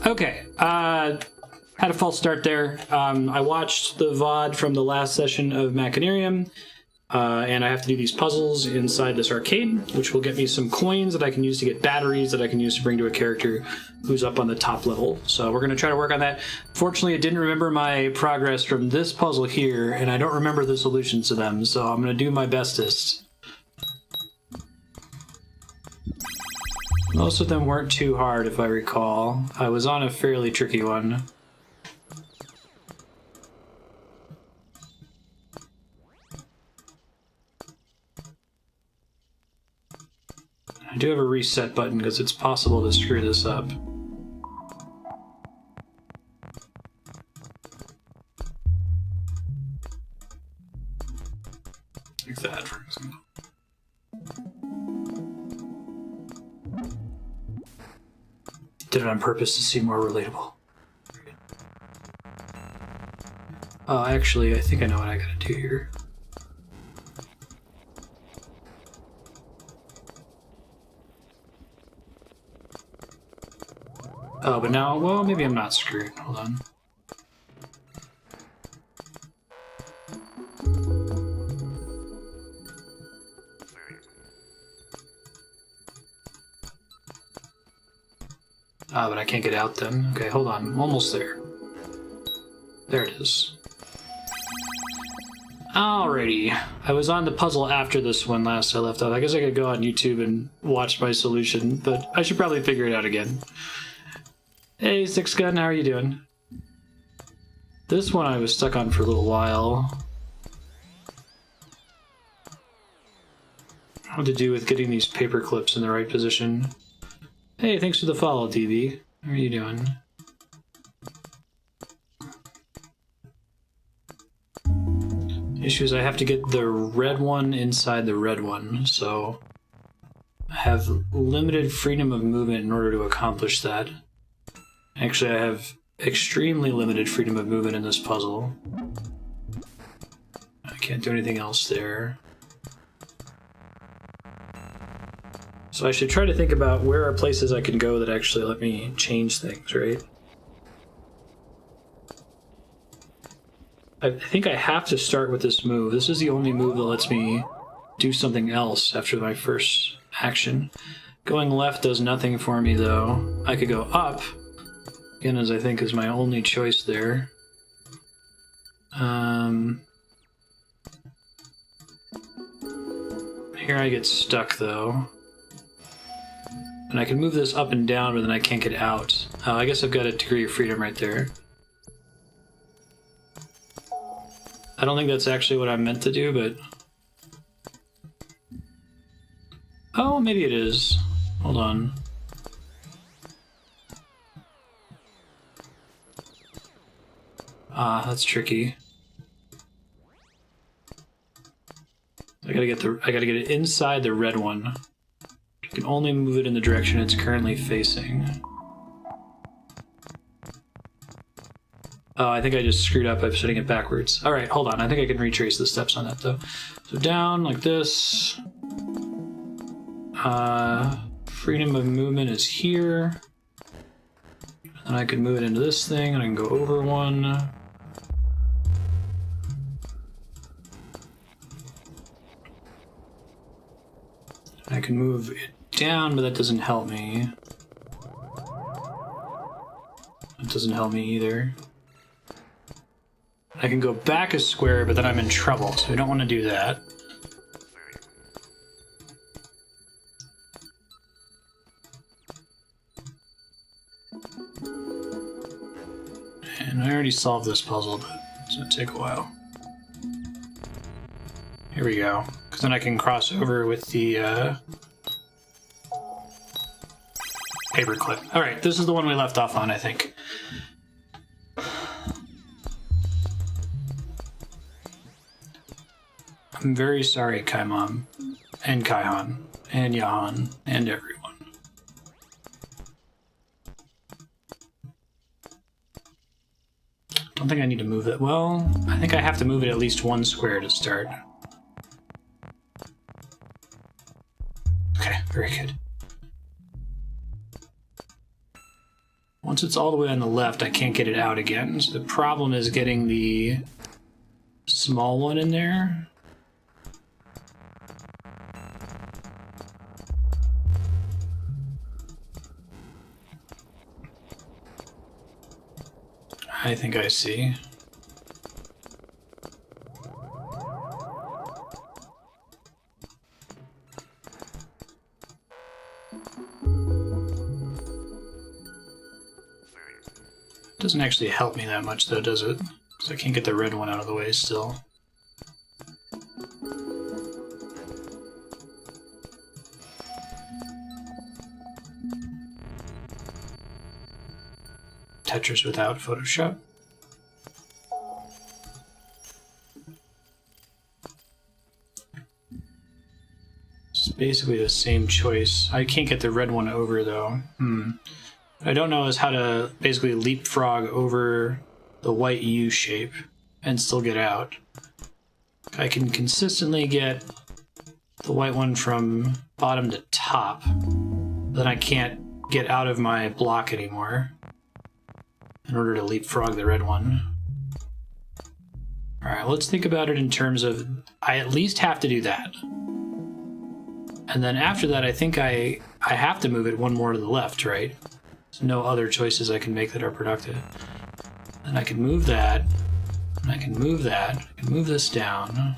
Okay, had a false start there. I watched the VOD from the last session of Machinarium, and I have to do these puzzles inside this arcade, which will get me some coins that I can use to get batteries that I can use to bring to a character who's up on the top level. So we're going to try to work on that. Fortunately, I didn't remember my progress from this puzzle here, and I don't remember the solutions to them, so I'm going to do my bestest. Most of them weren't too hard, if I recall. I was on a fairly tricky one. I do have a reset button because it's possible to screw this up. Like that, for example. Did it on purpose to seem more relatable. Oh, actually, I think I know what I gotta do here. Oh, but now, well, maybe I'm not screwed. Hold on. Ah, but I can't get out then. Okay, hold on. I'm almost there. There it is. Alrighty. I was on the puzzle after this one last I left off. I guess I could go on YouTube and watch my solution, but I should probably figure it out again. Hey, Six Gun, how are you doing? This one I was stuck on for a little while. What to do with getting these paper clips in the right position. Hey, thanks for the follow, DB. How are you doing? The issue is I have to get the red one inside the red one, so I have limited freedom of movement in order to accomplish that. Actually, I have extremely limited freedom of movement in this puzzle. I can't do anything else there. So I should try to think about where are places I can go that actually let me change things, right? I think I have to start with this move. This is the only move that lets me do something else after my first action. Going left does nothing for me, though. I could go up, again, as I think is my only choice there. Here I get stuck, though. And I can move this up and down, but then I can't get out. I guess I've got a degree of freedom right there. I don't think that's actually what I meant to do, but... Oh, maybe it is. Hold on. Ah, that's tricky. I gotta get it inside the red one. I can only move it in the direction it's currently facing. Oh, I think I just screwed up by setting it backwards. Alright, hold on. I think I can retrace the steps on that, though. So down, like this. Freedom of movement is here. And I can move it into this thing, and I can go over one. I can move it down, but that doesn't help me. That doesn't help me either. I can go back a square, but then I'm in trouble, so we don't want to do that. And I already solved this puzzle, but it's going to take a while. Here we go. Because then I can cross over with the paperclip. Alright, this is the one we left off on, I think. I'm very sorry, Kaimon, and Kaihan, and Yahan, and everyone. Don't think I need to move it. Well, I think I have to move it at least one square to start. Okay, very good. Once it's all the way on the left, I can't get it out again. So the problem is getting the small one in there. I think I see. Doesn't actually help me that much though, does it? Because I can't get the red one out of the way still. Tetris without Photoshop. It's basically the same choice. I can't get the red one over though. What I don't know is how to basically leapfrog over the white U shape and still get out. I can consistently get the white one from bottom to top, then I can't get out of my block anymore in order to leapfrog the red one. Alright, let's think about it in terms of I at least have to do that. And then after that, I think I have to move it one more to the left, right? There's no other choices I can make that are productive. And I can move that, and I can move that, I can move this down.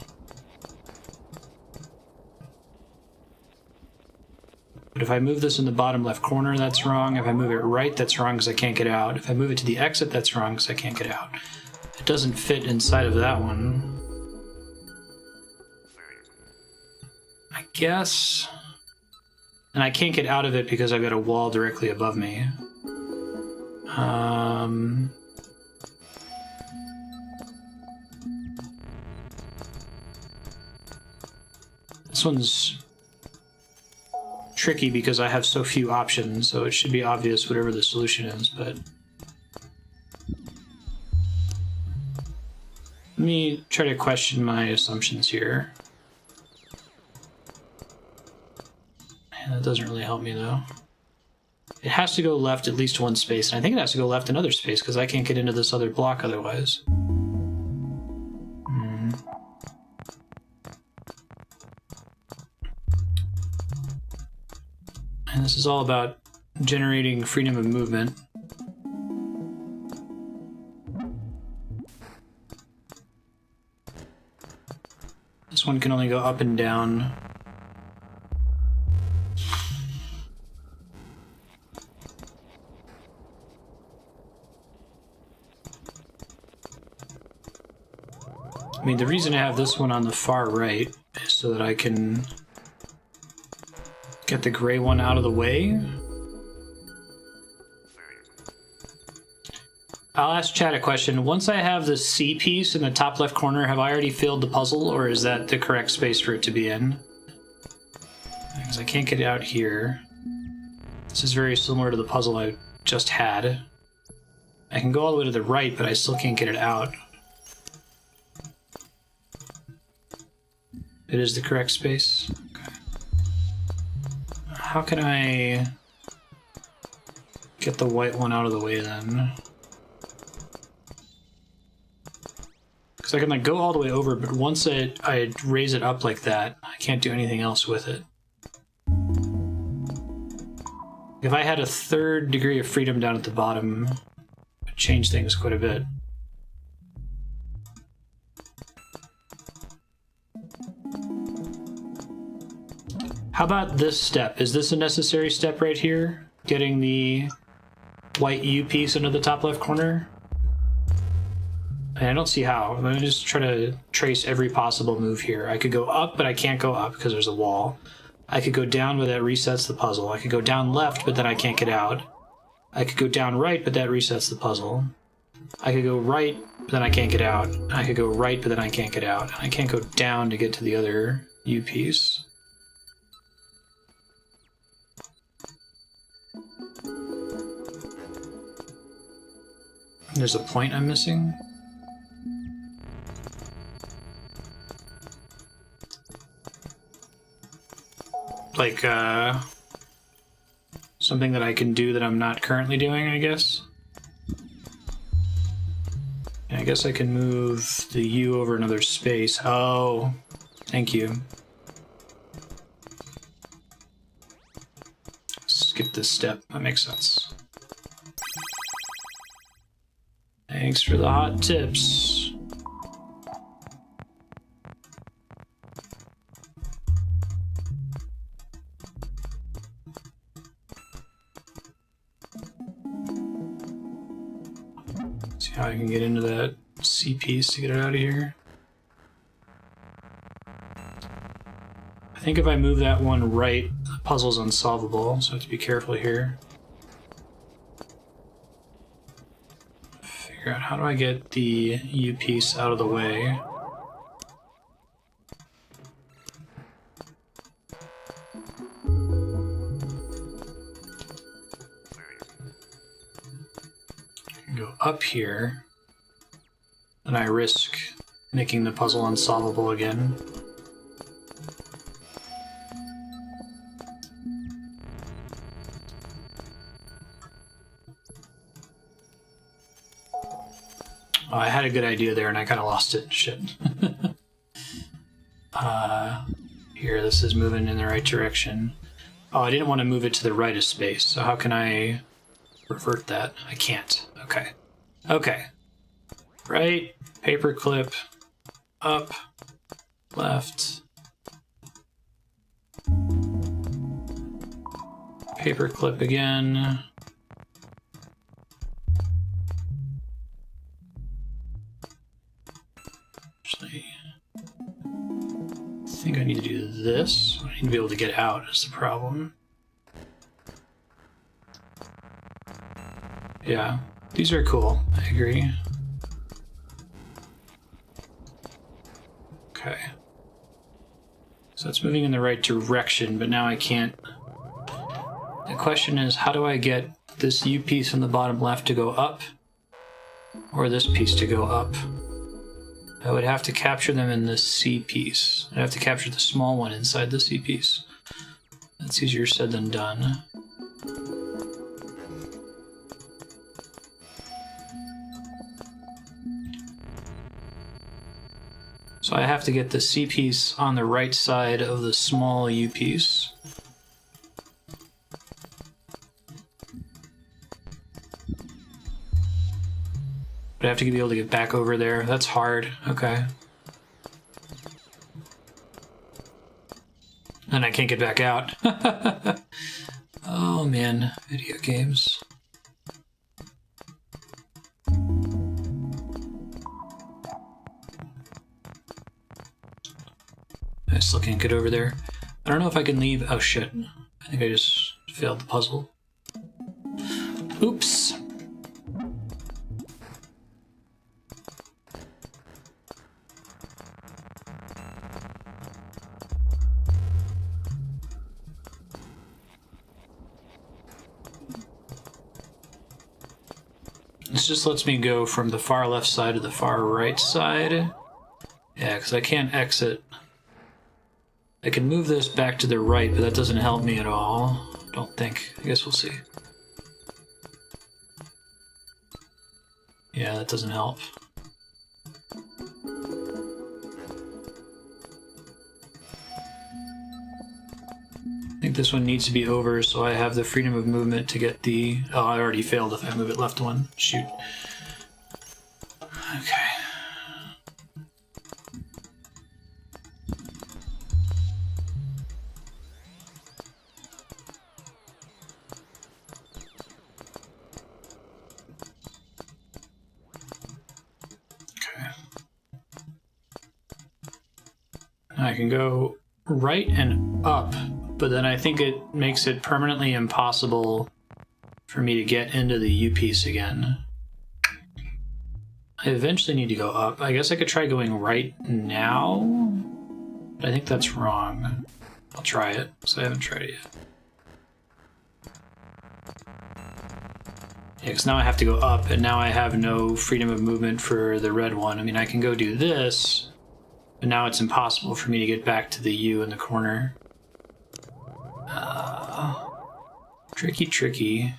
But if I move this in the bottom left corner, that's wrong. If I move it right, that's wrong because I can't get out. If I move it to the exit, that's wrong because I can't get out. It doesn't fit inside of that one. I guess... And I can't get out of it because I've got a wall directly above me. This one's tricky because I have so few options, so it should be obvious whatever the solution is, but... Let me try to question my assumptions here. Yeah, that doesn't really help me, though. It has to go left at least one space, and I think it has to go left another space, because I can't get into this other block otherwise. And this is all about generating freedom of movement. This one can only go up and down. I mean, the reason I have this one on the far right is so that I can get the gray one out of the way. I'll ask Chad a question. Once I have the C piece in the top left corner, have I already filled the puzzle, or is that the correct space for it to be in? Because I can't get it out here. This is very similar to the puzzle I just had. I can go all the way to the right, but I still can't get it out. It is the correct space? Okay. How can I get the white one out of the way then? Because I can like go all the way over, but once I raise it up like that, I can't do anything else with it. If I had a third degree of freedom down at the bottom, it would change things quite a bit. How about this step? Is this a necessary step right here? Getting the white U piece into the top left corner? I don't see how. I'm gonna just try to trace every possible move here. I could go up, but I can't go up because there's a wall. I could go down, but that resets the puzzle. I could go down left, but then I can't get out. I could go down right, but that resets the puzzle. I could go right, but then I can't get out. I could go right, but then I can't get out. I can't go down to get to the other U piece. There's a point I'm missing. Like, something that I can do that I'm not currently doing, I guess. I guess I can move the U over another space. Oh, thank you. Skip this step. That makes sense. Thanks for the hot tips. See how I can get into that C piece to get it out of here. I think if I move that one right, the puzzle's unsolvable, so I have to be careful here. Figure out how do I get the U piece out of the way. Go up here, and I risk making the puzzle unsolvable again. Oh, I had a good idea there and I kind of lost it. Shit. Here, this is moving in the right direction. Oh, I didn't want to move it to the right of space, so how can I revert that? I can't. Okay. Okay. Right, paperclip, up, left, paperclip again. Actually, I think I need to do this. I need to be able to get out is the problem. Yeah, these are cool. I agree. Okay. So it's moving in the right direction, but now I can't. The question is, how do I get this U piece on the bottom left to go up, or this piece to go up? I would have to capture them in the C piece. I'd have to capture the small one inside the C piece. That's easier said than done. So I have to get the C piece on the right side of the small U piece. But I have to be able to get back over there. That's hard. Okay. And I can't get back out. Oh man, video games. I still can't get over there. I don't know if I can leave. Oh shit. I think I just failed the puzzle. Oops. This just lets me go from the far left side to the far right side. Yeah, because I can't exit. I can move this back to the right, but that doesn't help me at all. Don't think. I guess we'll see. Yeah, that doesn't help. I think this one needs to be over, so I have the freedom of movement to get the... Oh, I already failed if I move it left one. Shoot. Okay. I can go right and up, but then I think it makes it permanently impossible for me to get into the U piece again. I eventually need to go up. I guess I could try going right now, but I think that's wrong. I'll try it, because I haven't tried it yet. Yeah, because now I have to go up, and now I have no freedom of movement for the red one. I mean, I can go do this, but now it's impossible for me to get back to the U in the corner. Tricky, tricky.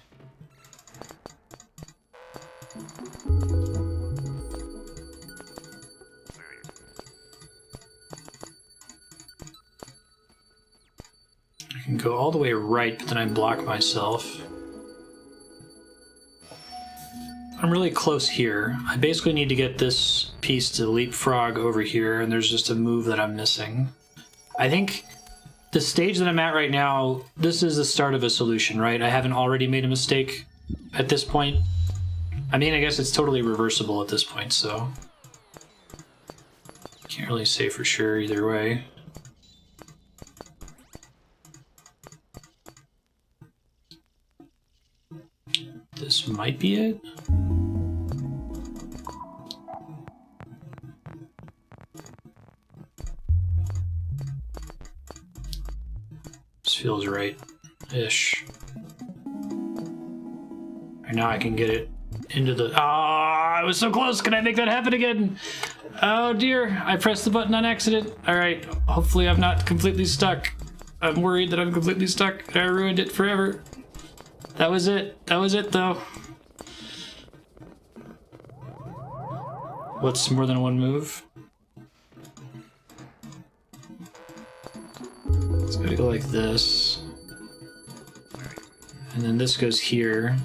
go all the way right, but then I block myself. I'm really close here. I basically need to get this piece to leapfrog over here, and there's just a move that I'm missing. I think the stage that I'm at right now, this is the start of a solution, right? I haven't already made a mistake at this point. I mean, I guess it's totally reversible at this point, so... Can't really say for sure either way. This might be it. This feels right-ish. Right now I can get it into the... Ah, I was so close! Can I make that happen again? Oh dear, I pressed the button on accident. Alright, hopefully I'm not completely stuck. I'm worried that I'm completely stuck. I ruined it forever. That was it. That was it, though. What's more than one move? It's gotta go like this. And then this goes here.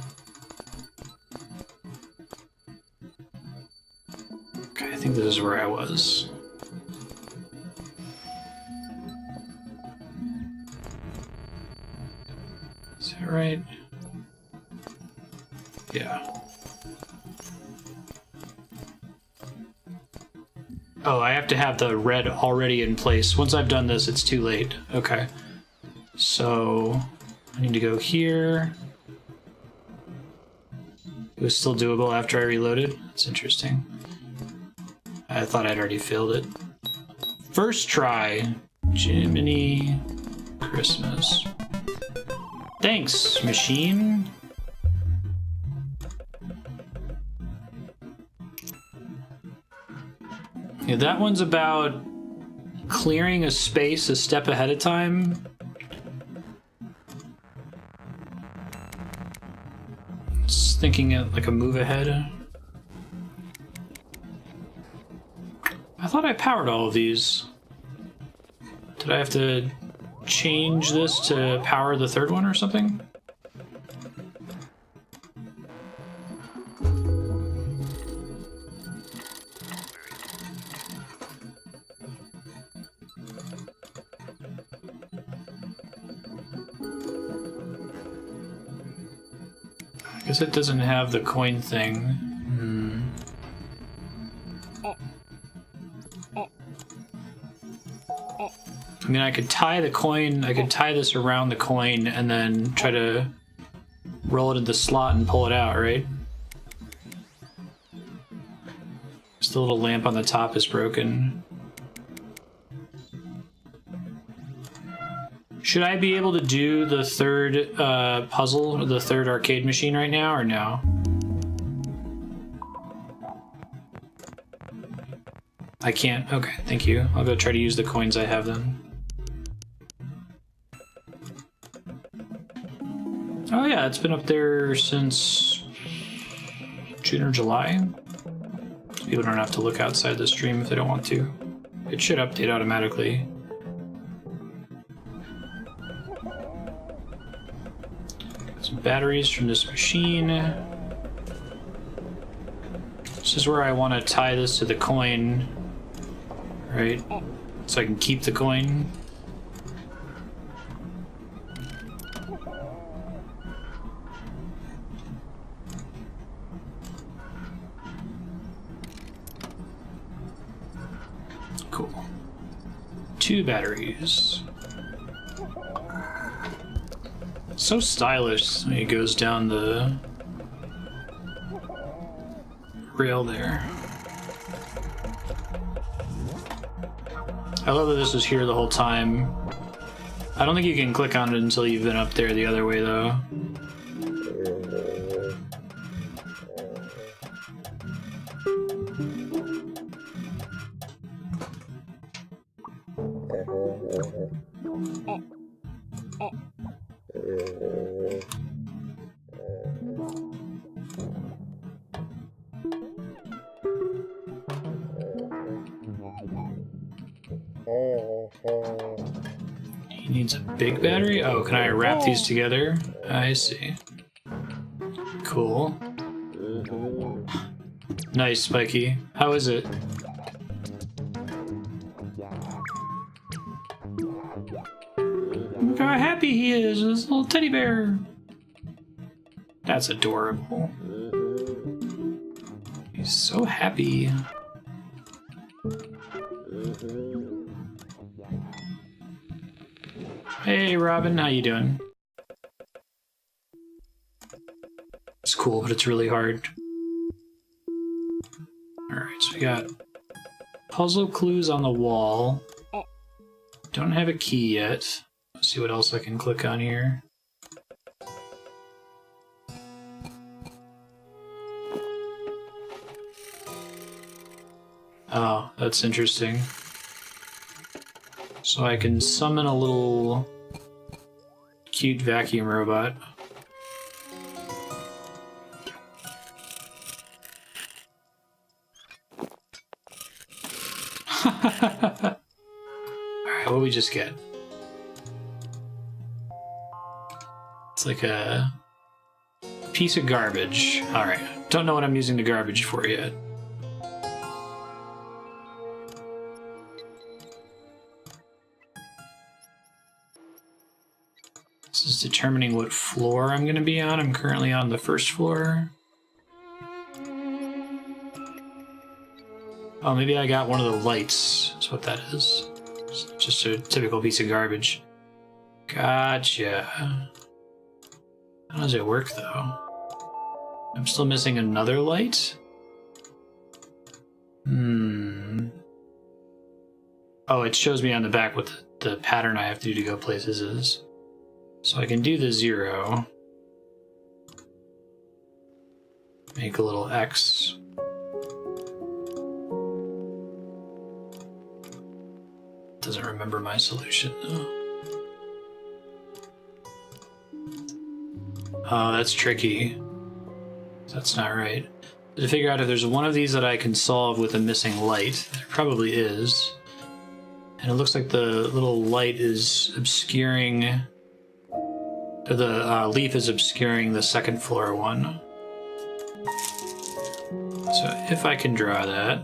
Okay, I think this is where I was. Is that right? Yeah. Oh, I have to have the red already in place. Once I've done this, it's too late. Okay. So, I need to go here. It was still doable after I reloaded. That's interesting. I thought I'd already failed it. First try. Jiminy Christmas. Thanks, machine. Yeah, that one's about clearing a space a step ahead of time. Just thinking it like a move ahead. I thought I powered all of these. Did I have to change this to power the third one or something? I guess it doesn't have the coin thing. I mean, I could tie the coin, I could tie this around the coin and then try to roll it in the slot and pull it out, right? Just the little lamp on the top is broken. Should I be able to do the third puzzle, or the third arcade machine right now, or no? I can't? Okay, thank you. I'll go try to use the coins I have then. Oh yeah, it's been up there since June or July. People don't have to look outside the stream if they don't want to. It should update automatically. Some batteries from this machine. This is where I want to tie this to the coin, right? So I can keep the coin. Cool. 2 batteries. So stylish when he goes down the rail there. I love that this was here the whole time. I don't think you can click on it until you've been up there the other way though. Needs a big battery? Oh, can I wrap these together? I see. Cool. Nice, Spiky. How is it? Look how happy he is, this little teddy bear. That's adorable. He's so happy. Hey, Robin, how you doing? It's cool, but it's really hard. Alright, so we got puzzle clues on the wall. Don't have a key yet. Let's see what else I can click on here. Oh, that's interesting. So I can summon a little cute vacuum robot. Alright, what do we just get? It's like a piece of garbage. Alright, don't know what I'm using the garbage for yet. This is determining what floor I'm going to be on. I'm currently on the first floor. Oh, maybe I got one of the lights. That's what that is. It's just a typical piece of garbage. Gotcha. How does it work, though? I'm still missing another light? Oh, it shows me on the back what the pattern I have to do to go places is. So I can do the 0. Make a little X. Doesn't remember my solution, though. Oh, that's tricky. That's not right. To figure out if there's one of these that I can solve with a missing light. There probably is. And it looks like the little light is obscuring... The leaf is obscuring the second floor one. So if I can draw that...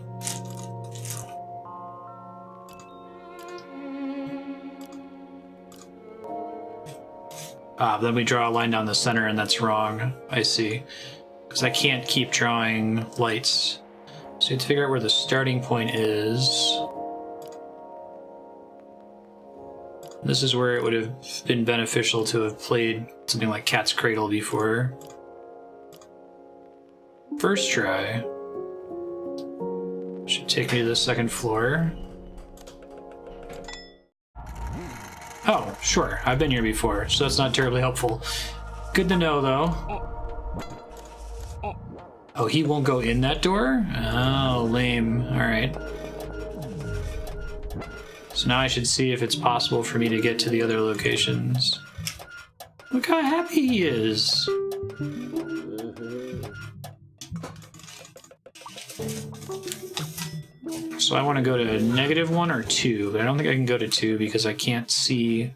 then we draw a line down the center and that's wrong. I see. Because I can't keep drawing lights. So you have to figure out where the starting point is. This is where it would have been beneficial to have played something like Cat's Cradle before. First try. Should take me to the second floor. Oh, sure. I've been here before, so that's not terribly helpful. Good to know, though. Oh, he won't go in that door? Oh, lame. Alright. So now I should see if it's possible for me to get to the other locations. Look how happy he is! So I want to go to -1 or 2, but I don't think I can go to 2 because I can't see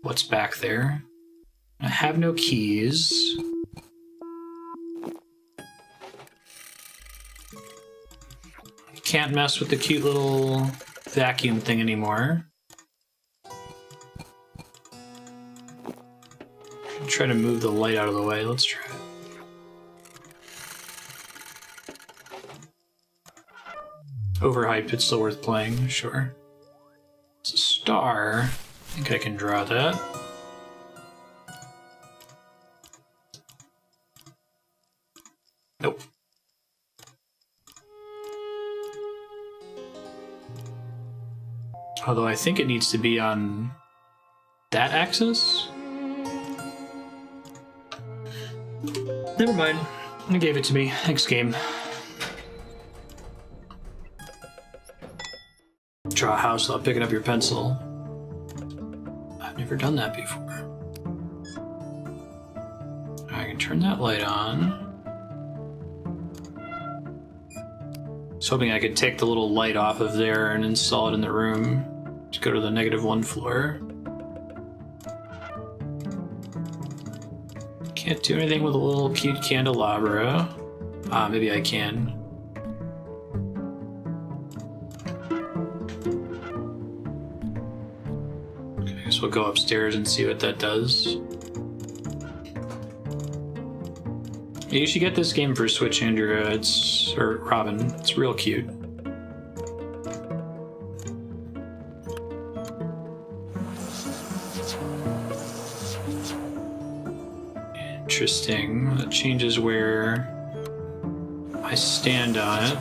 what's back there. I have no keys. Can't mess with the cute little vacuum thing anymore. Try to move the light out of the way. Let's try it. Overhyped, it's still worth playing, sure. It's a star. I think I can draw that. Nope. Although I think it needs to be on that axis. Never mind. It gave it to me. Thanks, game. Draw a house without picking up your pencil. I've never done that before. I can turn that light on. I was hoping I could take the little light off of there and install it in the room to go to the -1 floor. Can't do anything with a little cute candelabra. Maybe I can. Okay, I guess we'll go upstairs and see what that does. Yeah, you should get this game for Switch, Andrew. Or Robin. It's real cute. Interesting. That changes where I stand on it.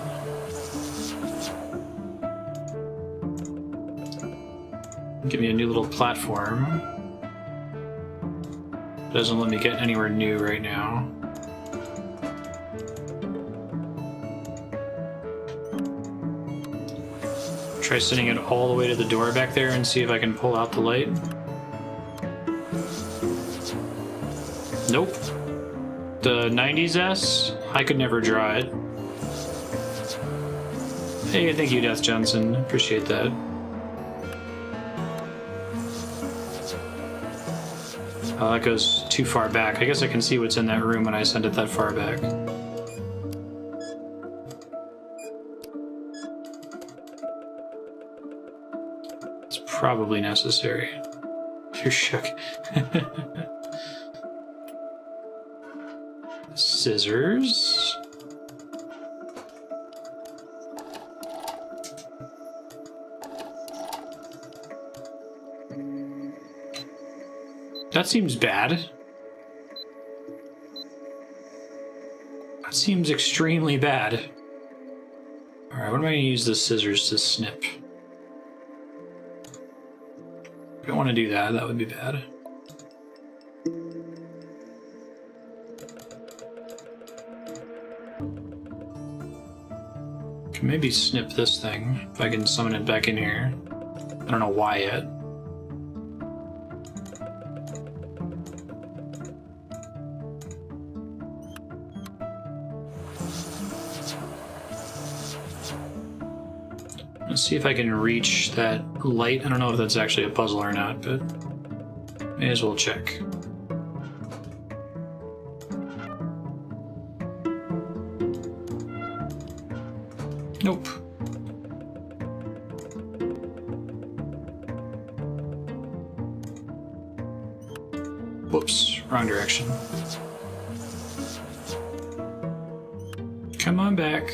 Give me a new little platform. It doesn't let me get anywhere new right now. Try sending it all the way to the door back there and see if I can pull out the light. Nope. The 90s S? I could never draw it. Hey, thank you, Death Johnson. Appreciate that. Oh, that goes too far back. I guess I can see what's in that room when I send it that far back. It's probably necessary. You're shook. Scissors. That seems bad. That seems extremely bad. Alright, what am I going to use the scissors to snip? I don't want to do that, that would be bad. Can maybe snip this thing, if I can summon it back in here. I don't know why yet. Let's see if I can reach that light. I don't know if that's actually a puzzle or not, but may as well check. Nope. Whoops, wrong direction. Come on back.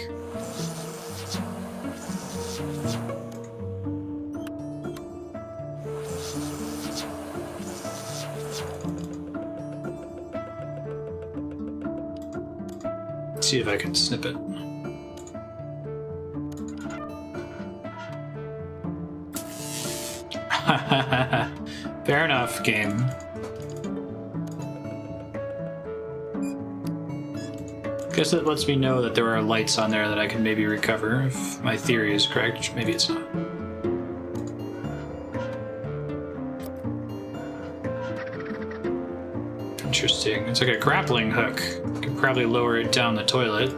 See if I can snip it. Fair enough, game. Guess that lets me know that there are lights on there that I can maybe recover, if my theory is correct. Maybe it's not. Interesting. It's like a grappling hook. Could probably lower it down the toilet.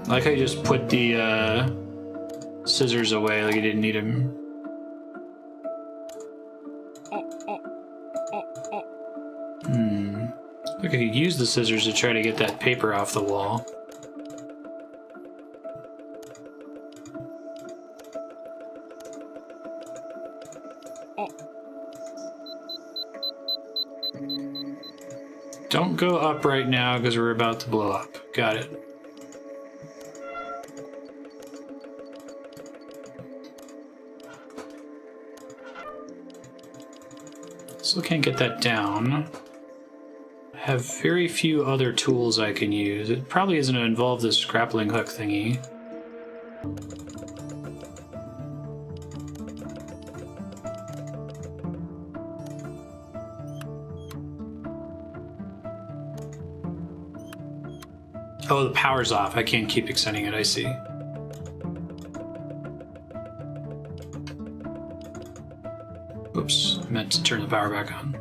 I like how you just put the scissors away like you didn't need them. Look, I could use the scissors to try to get that paper off the wall. Don't go up right now because we're about to blow up. Got it. Still can't get that down. I have very few other tools I can use. It probably isn't going to involve this grappling hook thingy. Oh, the power's off. I can't keep extending it, I see. Oops, I meant to turn the power back on.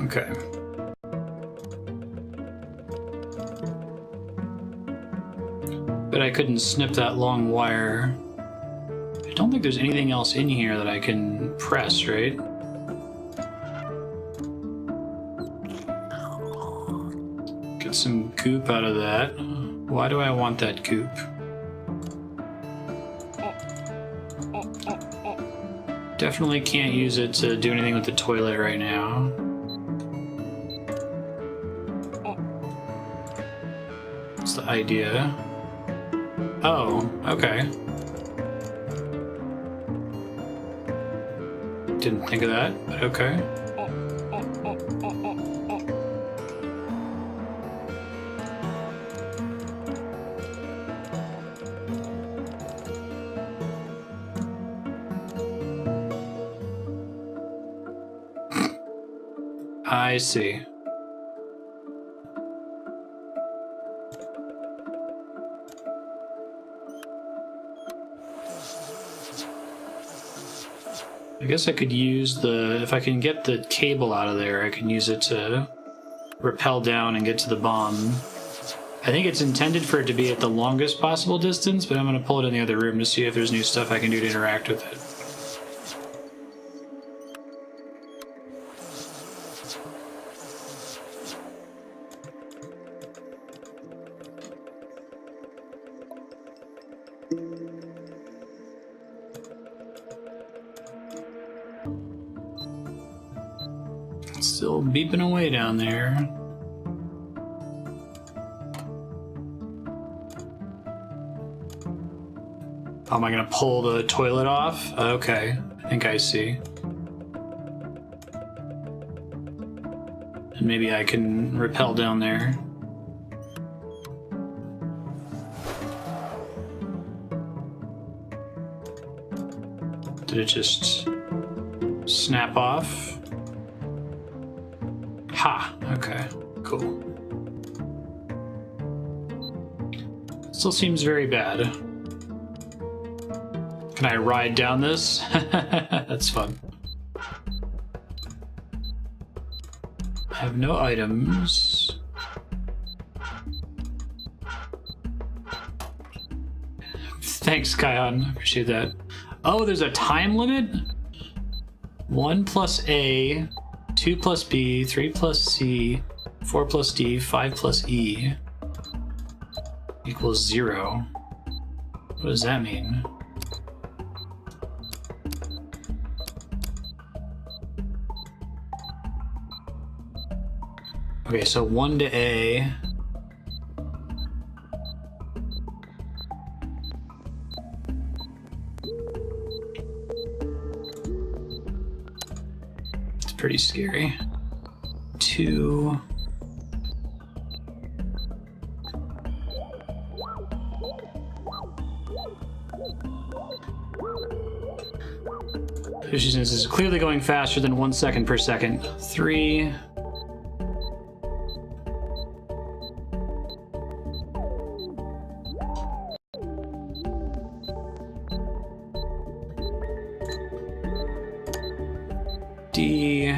Okay. But I couldn't snip that long wire. I don't think there's anything else in here that I can press, right? Get some goop out of that. Why do I want that goop? Definitely can't use it to do anything with the toilet right now. What's the idea? Oh, okay. Didn't think of that, but okay. I see. I guess I could use the... if I can get the cable out of there, I can use it to rappel down and get to the bomb. I think it's intended for it to be at the longest possible distance, but I'm going to pull it in the other room to see if there's new stuff I can do to interact with it. Still beeping away down there. Oh, am I gonna pull the toilet off? Okay, I think I see. And maybe I can rappel down there. Did it just snap off? Ha! Okay, cool. Still seems very bad. Can I ride down this? That's fun. I have no items. Thanks, Kaihan. Appreciate that. Oh, there's a time limit? 1 plus A, 2 plus B, 3 plus C, 4 plus D, 5 plus E equals 0. What does that mean? Okay, so 1 to A. It's pretty scary. 2. She says this is clearly going faster than 1 second per second. 3. D.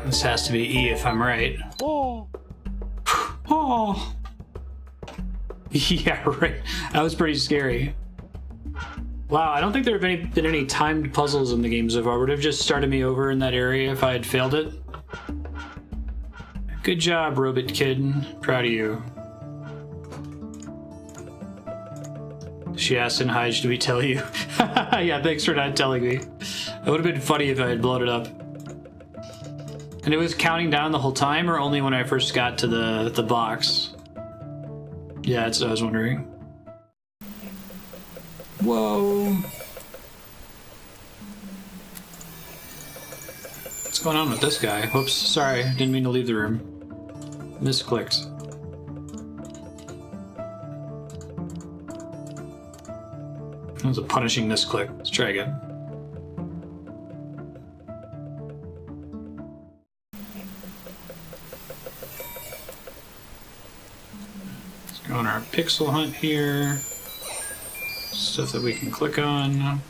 This has to be E if I'm right. Oh. Oh. Yeah, right. That was pretty scary. Wow, I don't think there have been any timed puzzles in the game so far. Would have just started me over in that area if I had failed it. Good job, Robot Kid. Proud of you. She asked in Hige, did we tell you? Yeah, thanks for not telling me. It would have been funny if I had blown it up. And it was counting down the whole time, or only when I first got to the box? Yeah, that's what I was wondering. Whoa. What's going on with this guy? Whoops, sorry, didn't mean to leave the room. Misclicked. That was a punishing misclick. Let's try again. Let's go on our pixel hunt here. Stuff that we can click on.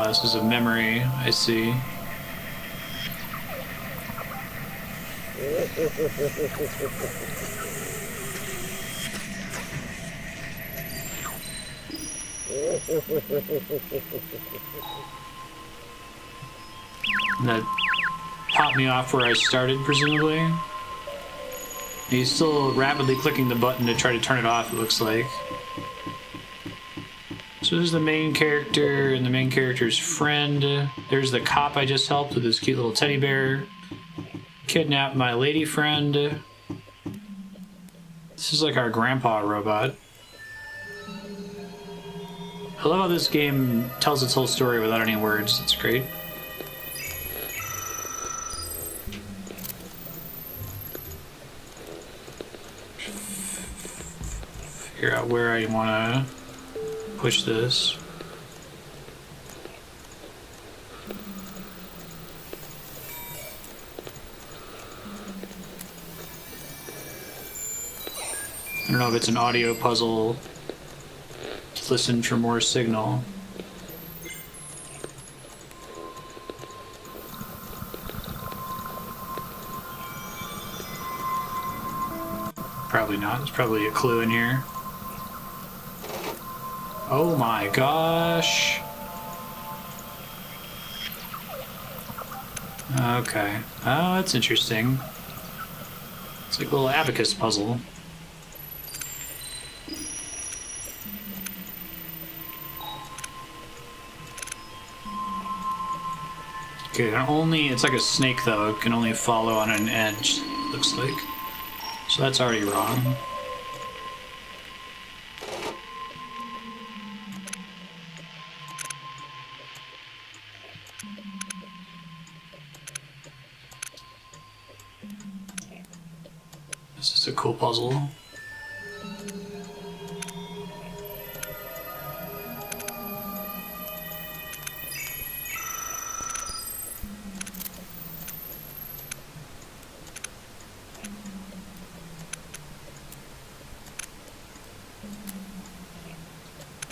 This is a memory, I see. And that popped me off where I started, presumably. He's still rapidly clicking the button to try to turn it off, it looks like. So this is the main character and the main character's friend. There's the cop I just helped with his cute little teddy bear. Kidnapped my lady friend. This is like our grandpa robot. I love how this game tells its whole story without any words. It's great. Figure out where I want to push this. I don't know if it's an audio puzzle to listen for more signal. Probably not. There's probably a clue in here. Oh my gosh. Okay. Oh, that's interesting. It's like a little abacus puzzle. Okay, it's like a snake though. It can only follow on an edge, looks like. So that's already wrong. This is a cool puzzle.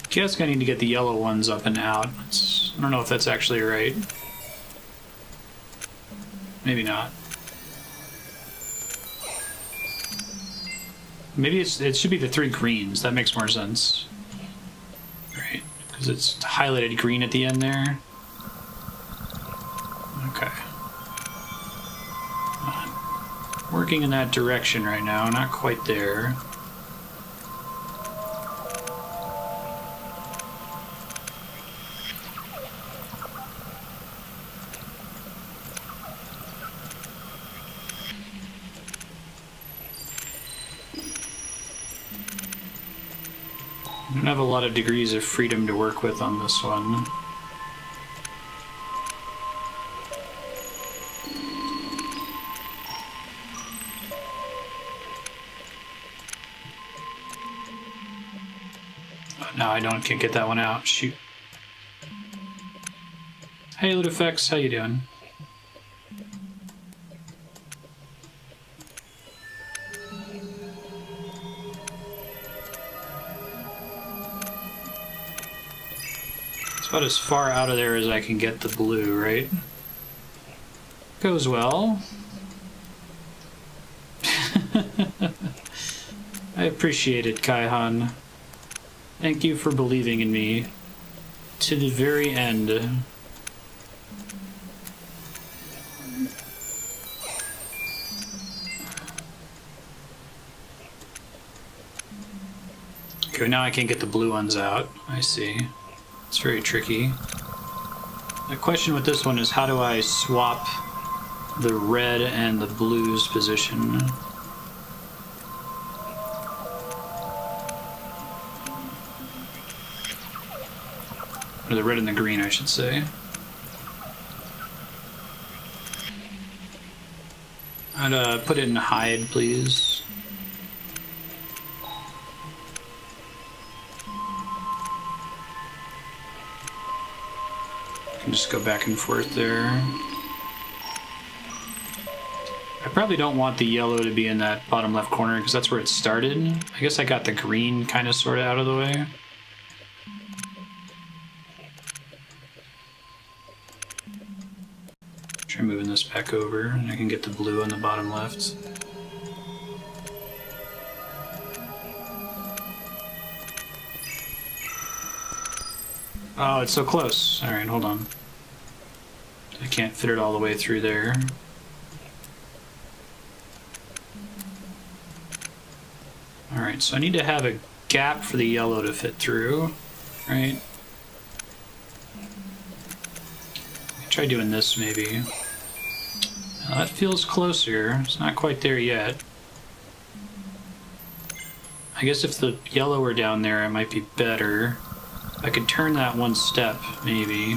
I guess I need to get the yellow ones up and out. I don't know if that's actually right. Maybe not. Maybe it should be the 3 greens. That makes more sense. Right, because it's highlighted green at the end there. Okay. Working in that direction right now, not quite there. I don't have a lot of degrees of freedom to work with on this one. No, I can't get that one out. Shoot. Hey, Ludifex, how you doing? About as far out of there as I can get the blue, right? Goes well. I appreciate it, Kaihan. Thank you for believing in me to the very end. Okay, now I can't get the blue ones out. I see. It's very tricky. The question with this one is, how do I swap the red and the blue's position? Or the red and the green, I should say. I'd put it in hide, please. I can just go back and forth there. I probably don't want the yellow to be in that bottom left corner because that's where it started. I guess I got the green kind of sort of out of the way. Try moving this back over and I can get the blue on the bottom left. Oh, it's so close. Alright, hold on. I can't fit it all the way through there. Alright, so I need to have a gap for the yellow to fit through, right? Try doing this maybe. Now that feels closer. It's not quite there yet. I guess if the yellow were down there, it might be better. I could turn that one step, maybe.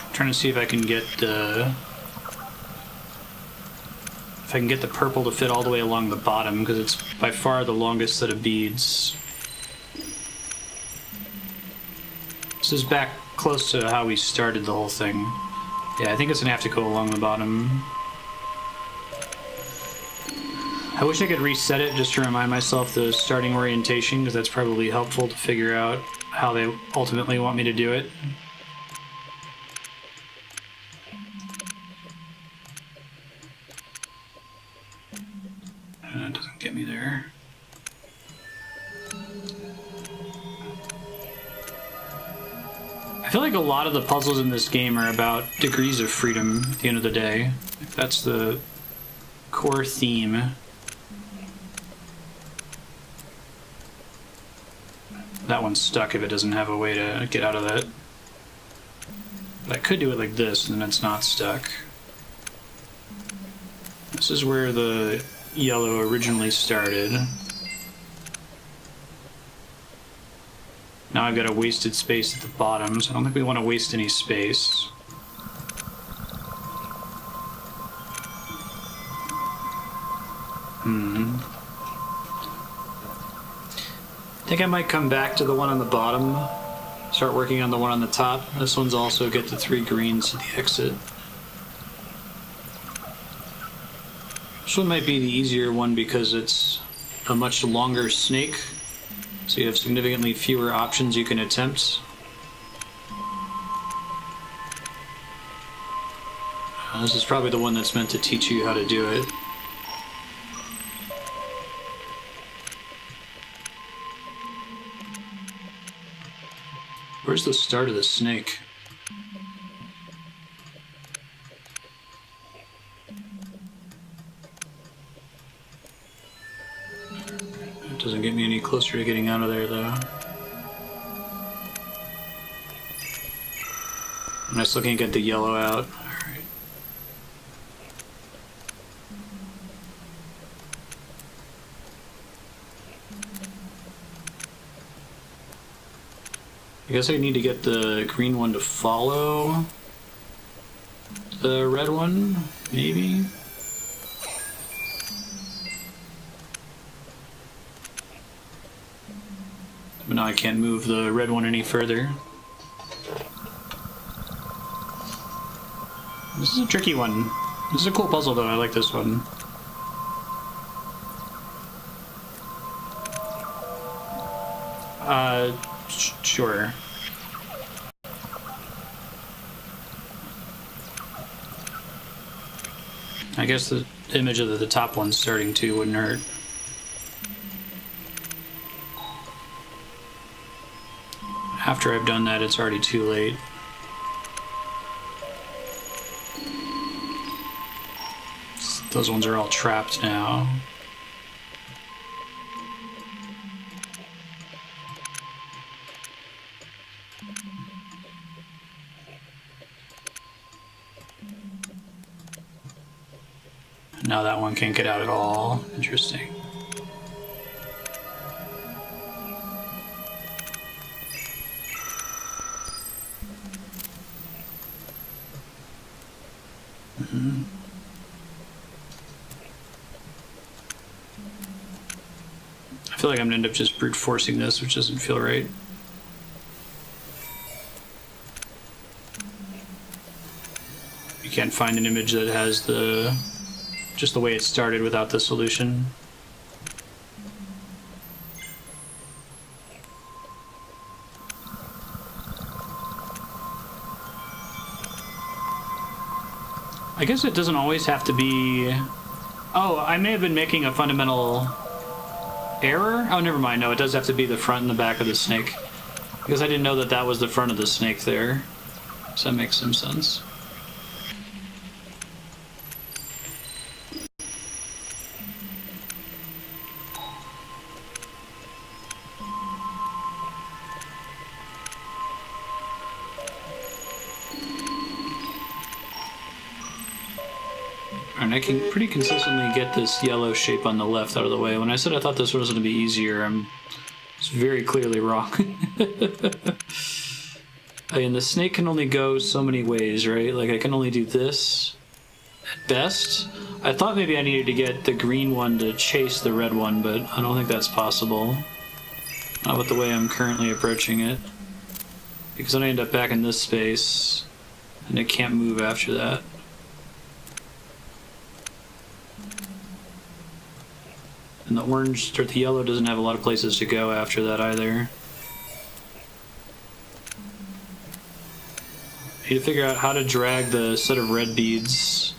I'm trying to see if I can get the purple to fit all the way along the bottom, because it's by far the longest set of beads. This is back close to how we started the whole thing. Yeah, I think it's gonna have to go along the bottom. I wish I could reset it just to remind myself the starting orientation, because that's probably helpful to figure out how they ultimately want me to do it. That doesn't get me there. I feel like a lot of the puzzles in this game are about degrees of freedom at the end of the day. That's the core theme. That one's stuck if it doesn't have a way to get out of that. But I could do it like this, and then it's not stuck. This is where the yellow originally started. Now I've got a wasted space at the bottom, so I don't think we want to waste any space. I think I might come back to the one on the bottom, start working on the one on the top. This one's also get the 3 greens to the exit. This one might be the easier one because it's a much longer snake, so you have significantly fewer options you can attempt. This is probably the one that's meant to teach you how to do it. Where's the start of the snake? It doesn't get me any closer to getting out of there, though. And I still can't get the yellow out. Alright. I guess I need to get the green one to follow the red one, maybe? But now I can't move the red one any further. This is a tricky one. This is a cool puzzle though, I like this one. Sure. I guess the image of the top one starting to wouldn't hurt. After I've done that, it's already too late. Those ones are all trapped now. Now that one can't get out at all. Interesting. I feel like I'm gonna end up just brute forcing this, which doesn't feel right. You can't find an image that has just the way it started without the solution. I guess it doesn't always have to be... Oh, I may have been making a fundamental error? Oh, never mind. No, it does have to be the front and the back of the snake. Because I didn't know that that was the front of the snake there. So that makes some sense. And I can pretty consistently get this yellow shape on the left out of the way. When I said I thought this was going to be easier, I was very clearly wrong. I mean, the snake can only go so many ways, right? Like, I can only do this at best. I thought maybe I needed to get the green one to chase the red one, but I don't think that's possible. Not with the way I'm currently approaching it. Because then I end up back in this space, and it can't move after that. And the orange, or the yellow, doesn't have a lot of places to go after that either. I need to figure out how to drag the set of red beads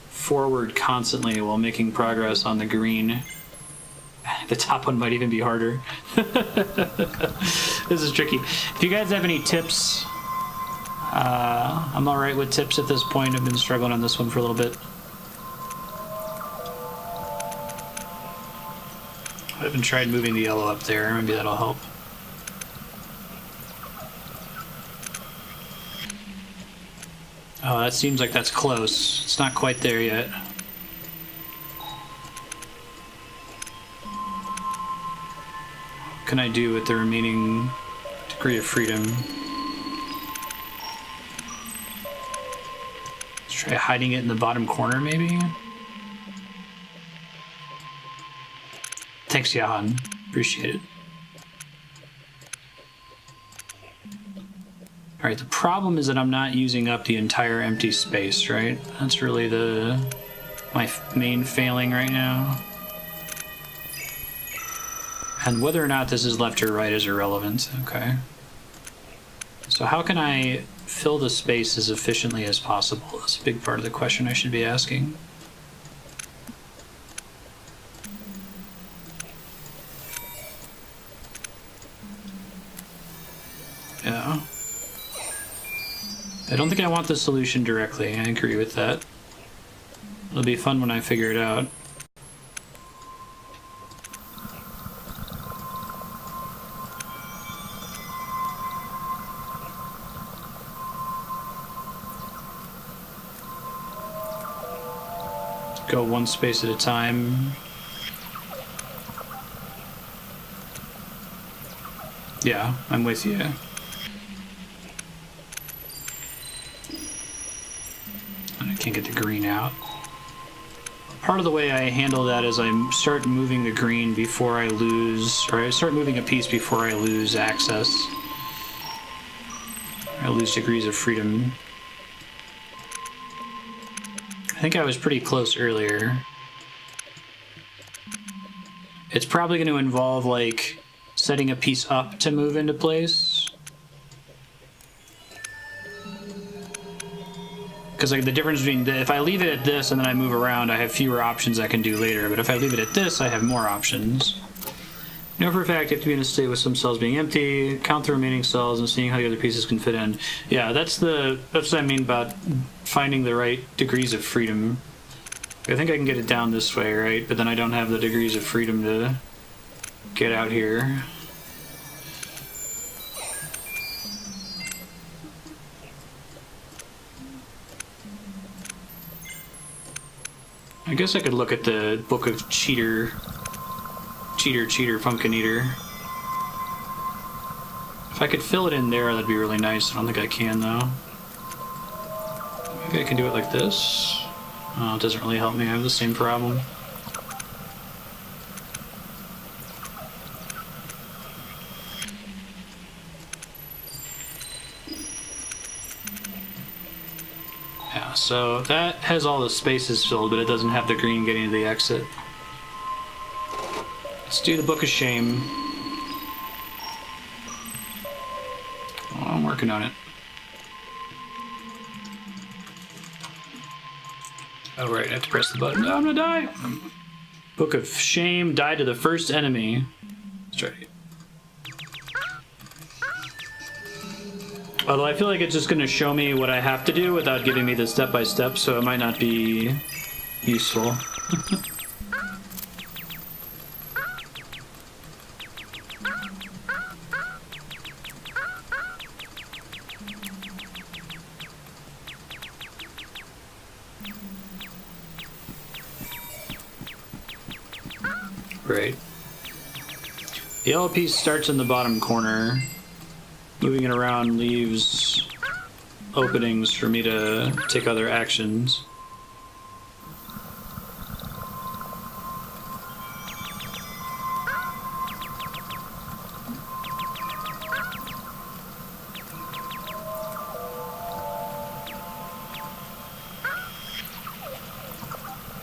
forward constantly while making progress on the green. The top one might even be harder. This is tricky. If you guys have any tips, I'm alright with tips at this point. I've been struggling on this one for a little bit. I haven't tried moving the yellow up there. Maybe that'll help. Oh, that seems like that's close. It's not quite there yet. What can I do with the remaining degree of freedom? Let's try hiding it in the bottom corner, maybe? Thanks, Jahan. Appreciate it. Alright, the problem is that I'm not using up the entire empty space, right? That's really my main failing right now. And whether or not this is left or right is irrelevant. Okay. So how can I fill the space as efficiently as possible? That's a big part of the question I should be asking. Yeah. I don't think I want the solution directly. I agree with that. It'll be fun when I figure it out. Go one space at a time. Yeah, I'm with you. I can't get the green out. Part of the way I handle that is I start moving the green before I lose, or I start moving a piece before I lose access. I lose degrees of freedom. I think I was pretty close earlier. It's probably going to involve, like, setting a piece up to move into place. Because like the difference between if I leave it at this and then I move around, I have fewer options I can do later. But if I leave it at this, I have more options. Know for a fact you have to be in a state with some cells being empty, count the remaining cells, and seeing how the other pieces can fit in. Yeah, that's what I mean about finding the right degrees of freedom. I think I can get it down this way, right? But then I don't have the degrees of freedom to get out here. I guess I could look at the Book of Cheater, Pumpkin Eater. If I could fill it in there, that'd be really nice. I don't think I can, though. Maybe I can do it like this. Oh, it doesn't really help me. I have the same problem. Yeah, so that has all the spaces filled, but it doesn't have the green getting to the exit. Let's do the Book of Shame. Oh, I'm working on it. Oh, right, I have to press the button. Oh, I'm gonna die! Book of Shame, die to the first enemy. Let's try it again. Although I feel like it's just gonna show me what I have to do without giving me the step-by-step, so it might not be useful. Great. The yellow piece starts in the bottom corner. Moving it around leaves openings for me to take other actions.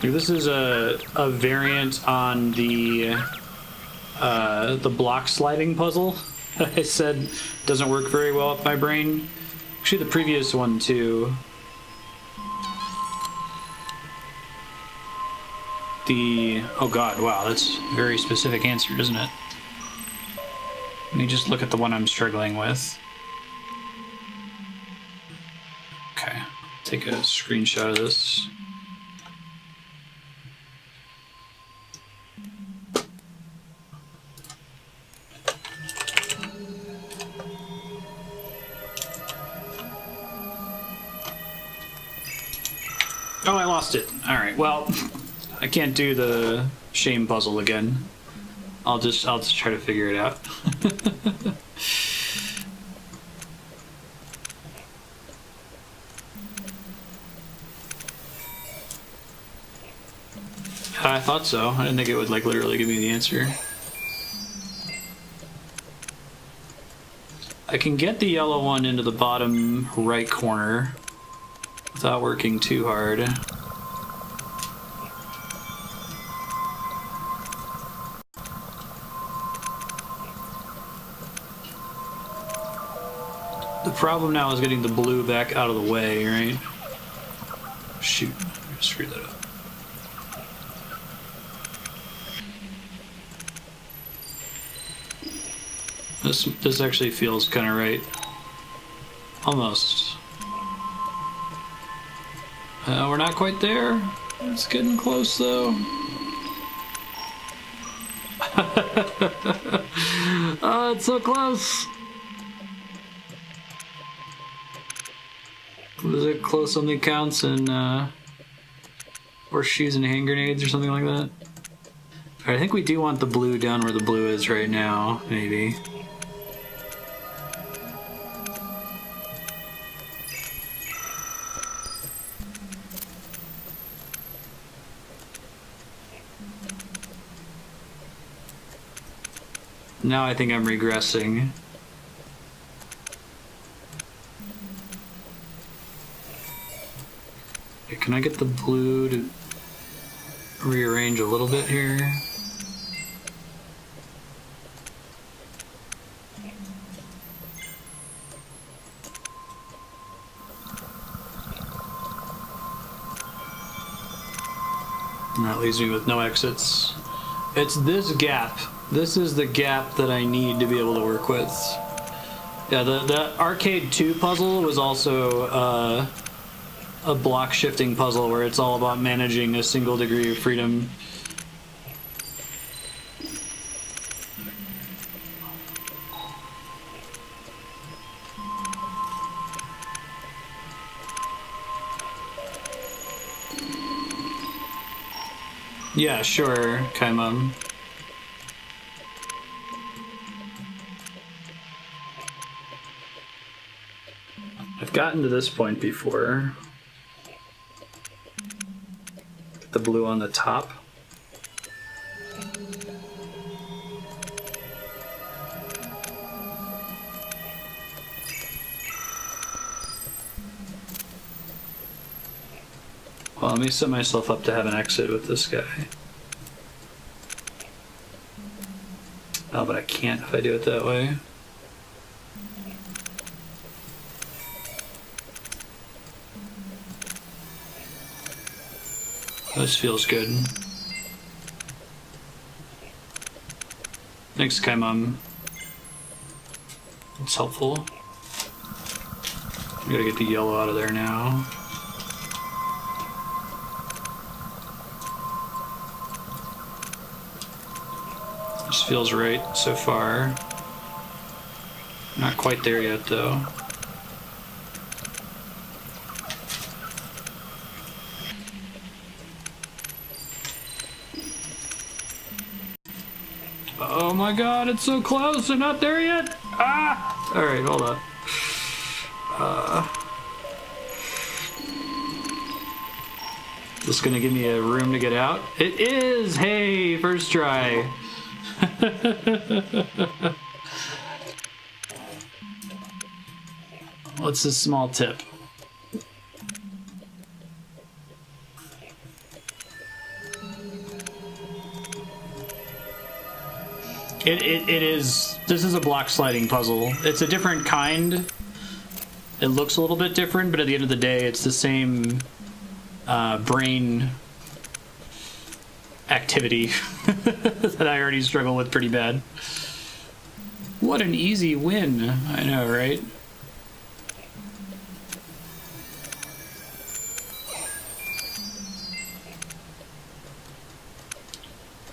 This is a variant on the block sliding puzzle that I said doesn't work very well with my brain. Actually, the previous one too. Oh god, wow, that's a very specific answer, isn't it? Let me just look at the one I'm struggling with. Okay, take a screenshot of this. Oh, I lost it. Alright, well, I can't do the shame puzzle again. I'll just try to figure it out. I thought so. I didn't think it would, like, literally give me the answer. I can get the yellow one into the bottom right corner without working too hard. The problem now is getting the blue back out of the way, right? Shoot, I screwed that up. This actually feels kind of right. Almost. We're not quite there. It's getting close, though. Oh, it's so close. What is it? Close only counts in horseshoes and hand grenades or something like that. Alright, I think we do want the blue down where the blue is right now, maybe. Now I think I'm regressing. Okay, can I get the blue to rearrange a little bit here? And that leaves me with no exits. It's this gap. This is the gap that I need to be able to work with. Yeah, the Arcade 2 puzzle was also a block shifting puzzle where it's all about managing a single degree of freedom. Yeah, sure, Kaimam. I've gotten to this point before. The blue on the top. Well, let me set myself up to have an exit with this guy. Oh, but I can't if I do it that way. This feels good. Thanks, Kaimam. It's helpful. I gotta get the yellow out of there now. This feels right so far. Not quite there yet, though. Oh my god, it's so close! I'm not there yet! Ah! Alright, hold on. This gonna give me a room to get out? It is! Hey, first try! What's a small tip? It is. This is a block sliding puzzle. It's a different kind. It looks a little bit different, but at the end of the day, it's the same brain activity that I already struggle with pretty bad. What an easy win. I know, right?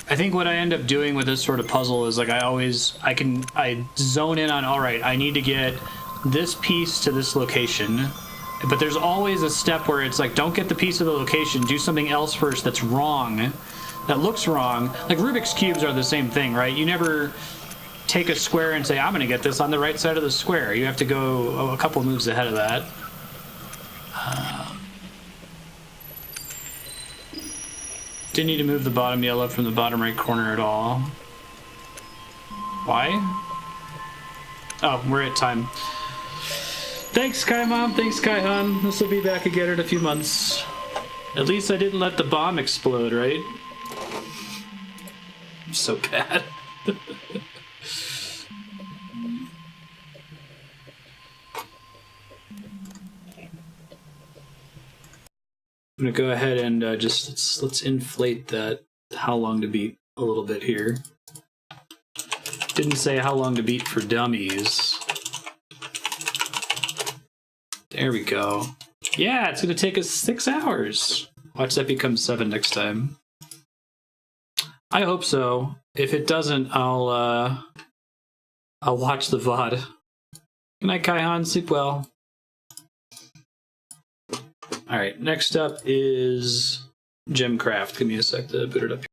I think what I end up doing with this sort of puzzle is like I zone in on, all right, I need to get this piece to this location, but there's always a step where it's like, don't get the piece of the location, do something else first that's wrong, that looks wrong. Like Rubik's Cubes are the same thing, right? You never take a square and say, I'm gonna get this on the right side of the square. You have to go a couple moves ahead of that. Didn't need to move the bottom yellow from the bottom right corner at all. Why? Oh, we're at time. Thanks, Kai Mom. Thanks, Kai Han. This will be back again in a few months. At least I didn't let the bomb explode, right? I'm so bad. I'm gonna go ahead and just let's inflate that how long to beat a little bit here. Didn't say how long to beat for dummies. There we go. Yeah, it's gonna take us 6 hours. Watch that become 7 next time. I hope so. If it doesn't, I'll watch the VOD. Good night, Kaihan. Sleep well. All right, next up is Gemcraft. Give me a sec to boot it up here.